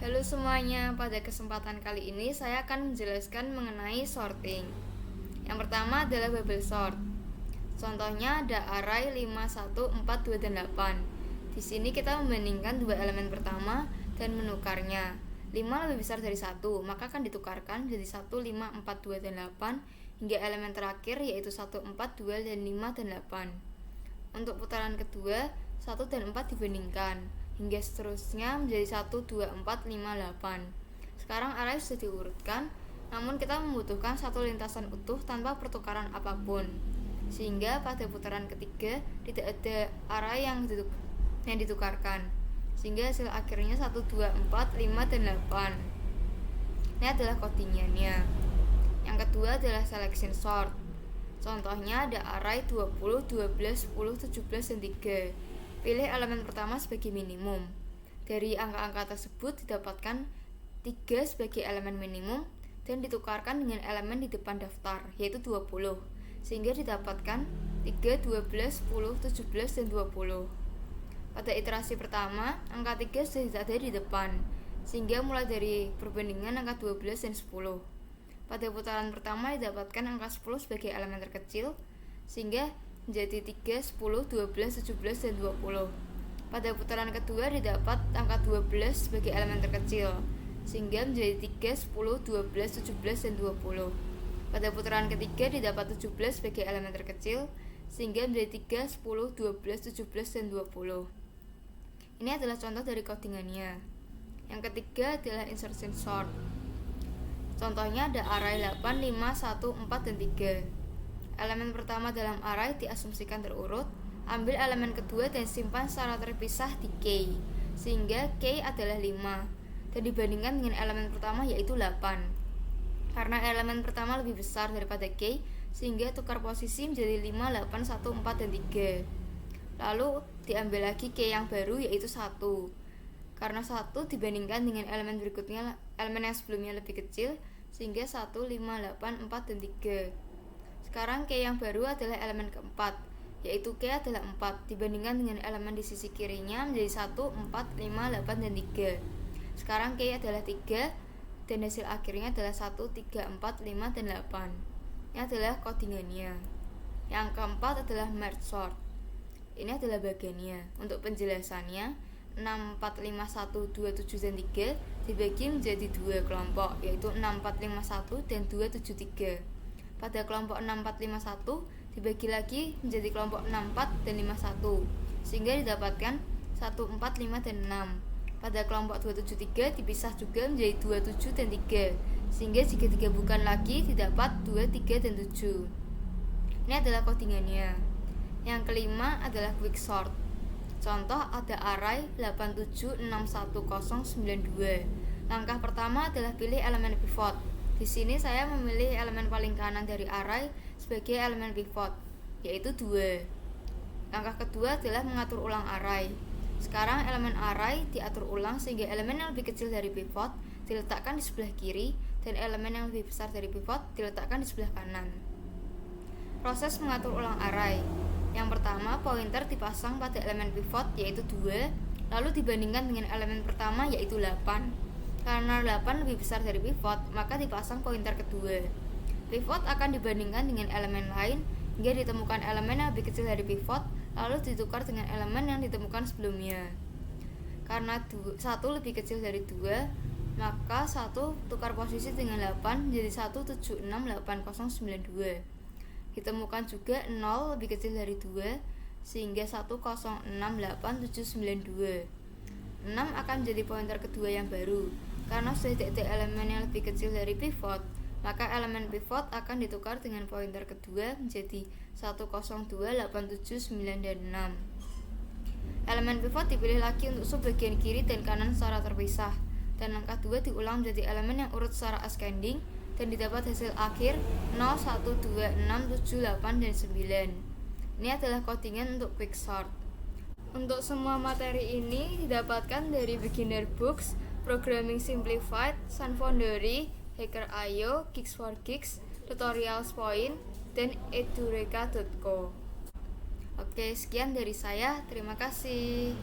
Halo semuanya, pada kesempatan kali ini saya akan menjelaskan mengenai sorting. Yang pertama adalah bubble sort. Contohnya ada array 5, 1, 4, 2, dan 8. Di sini kita membandingkan dua elemen pertama dan menukarnya. 5 lebih besar dari 1, maka akan ditukarkan jadi 1, 5, 4, 2, dan 8 hingga elemen terakhir yaitu 1, 4, 2, dan 5, dan 8. Untuk putaran kedua, 1 dan 4 dibandingkan hingga seterusnya menjadi 1, 2, 4, 5, 8. Sekarang array sudah diurutkan, namun kita membutuhkan satu lintasan utuh tanpa pertukaran apapun, sehingga pada putaran ketiga tidak ada array yang ditukarkan, sehingga hasil akhirnya 1, 2, 4, 5, dan 8. Ini adalah codingannya. Yang kedua adalah selection sort. Contohnya ada array 20, 12, 10, 17, dan 3. Pilih elemen pertama sebagai minimum. Dari angka-angka tersebut didapatkan 3 sebagai elemen minimum dan ditukarkan dengan elemen di depan daftar, yaitu 20, sehingga didapatkan 3, 12, 10, 17, dan 20. Pada iterasi pertama, angka 3 sudah tidak ada di depan, sehingga mulai dari perbandingan angka 12 dan 10. Pada putaran pertama didapatkan angka 10 sebagai elemen terkecil, sehingga menjadi 3, 10, 12, 17, dan 20. Pada putaran kedua didapat angka 12 sebagai elemen terkecil, sehingga menjadi 3, 10, 12, 17, dan 20. Pada putaran ketiga didapat 17 sebagai elemen terkecil, sehingga menjadi 3, 10, 12, 17, dan 20. Ini adalah contoh dari codingannya. Yang ketiga adalah insertion sort. Contohnya ada array 8, 5, 1, 4, dan 3. Elemen pertama dalam array diasumsikan terurut, ambil elemen kedua dan simpan secara terpisah di K, sehingga K adalah 5, dan dibandingkan dengan elemen pertama yaitu 8. Karena elemen pertama lebih besar daripada K, sehingga tukar posisi menjadi 5, 8, 1, 4, dan 3. Lalu diambil lagi K yang baru yaitu 1. Karena 1 dibandingkan dengan elemen berikutnya, elemen yang sebelumnya lebih kecil, sehingga 1, 5, 8, 4, dan 3. Sekarang K yang baru adalah elemen keempat, yaitu K adalah 4, dibandingkan dengan elemen di sisi kirinya menjadi 1, 4, 5, 8, dan 3. Sekarang K adalah 3, dan hasil akhirnya adalah 1, 3, 4, 5, dan 8. Ini adalah codingannya. Yang keempat adalah merge sort. Ini adalah bagiannya. Untuk penjelasannya, 6, 4, 5, 1, 2, 7, dan 3 dibagi menjadi 2 kelompok, yaitu 6, 4, 5, 1, dan 2, 7, 3. Pada kelompok 6, 4, 5, 1 dibagi lagi menjadi kelompok 6, 4, dan 5, 1, sehingga didapatkan 1, 4, 5, dan 6. Pada kelompok 2, 7, 3 dipisah juga menjadi 2, 7, dan 3, sehingga jika digabungkan lagi didapat 2, 3, dan 7. Ini adalah codingannya. Yang kelima adalah quick sort. Contoh ada array 8, 7, 6, 1, 0, 9, 2. Langkah pertama adalah pilih elemen pivot. Di sini saya memilih elemen paling kanan dari array sebagai elemen pivot, yaitu 2. Langkah kedua adalah mengatur ulang array. Sekarang elemen array diatur ulang sehingga elemen yang lebih kecil dari pivot diletakkan di sebelah kiri dan elemen yang lebih besar dari pivot diletakkan di sebelah kanan. Proses mengatur ulang array. Yang pertama, pointer dipasang pada elemen pivot yaitu 2, lalu dibandingkan dengan elemen pertama yaitu 8. Karena 8 lebih besar dari pivot, maka dipasang pointer kedua. Pivot akan dibandingkan dengan elemen lain hingga ditemukan elemen yang lebih kecil dari pivot, lalu ditukar dengan elemen yang ditemukan sebelumnya. Karena 1 lebih kecil dari 2, maka 1 tukar posisi dengan 8 menjadi 1, 7, 6, 8, 0, 9, 2. Ditemukan juga 0 lebih kecil dari 2, sehingga 1, 0, 6, 8, 7, 9, 2. 6 akan menjadi pointer kedua yang baru. Karena sudah tidak ada elemen yang lebih kecil dari pivot, maka elemen pivot akan ditukar dengan pointer kedua menjadi 1, 0, 2, 8, 7, 9, dan 6. Elemen pivot dipilih lagi untuk sub bagian kiri dan kanan secara terpisah, dan langkah 2 diulang menjadi elemen yang urut secara ascending, dan didapat hasil akhir 0, 1, 2, 6, 7, 8, dan 9. Ini adalah codingan untuk quick sort. Untuk semua materi ini didapatkan dari Beginner Books, Programming Simplified, Sun Foundry, Hacker.io, Geeks for Geeks, Tutorials Point, dan edureka.co. Oke, sekian dari saya. Terima kasih.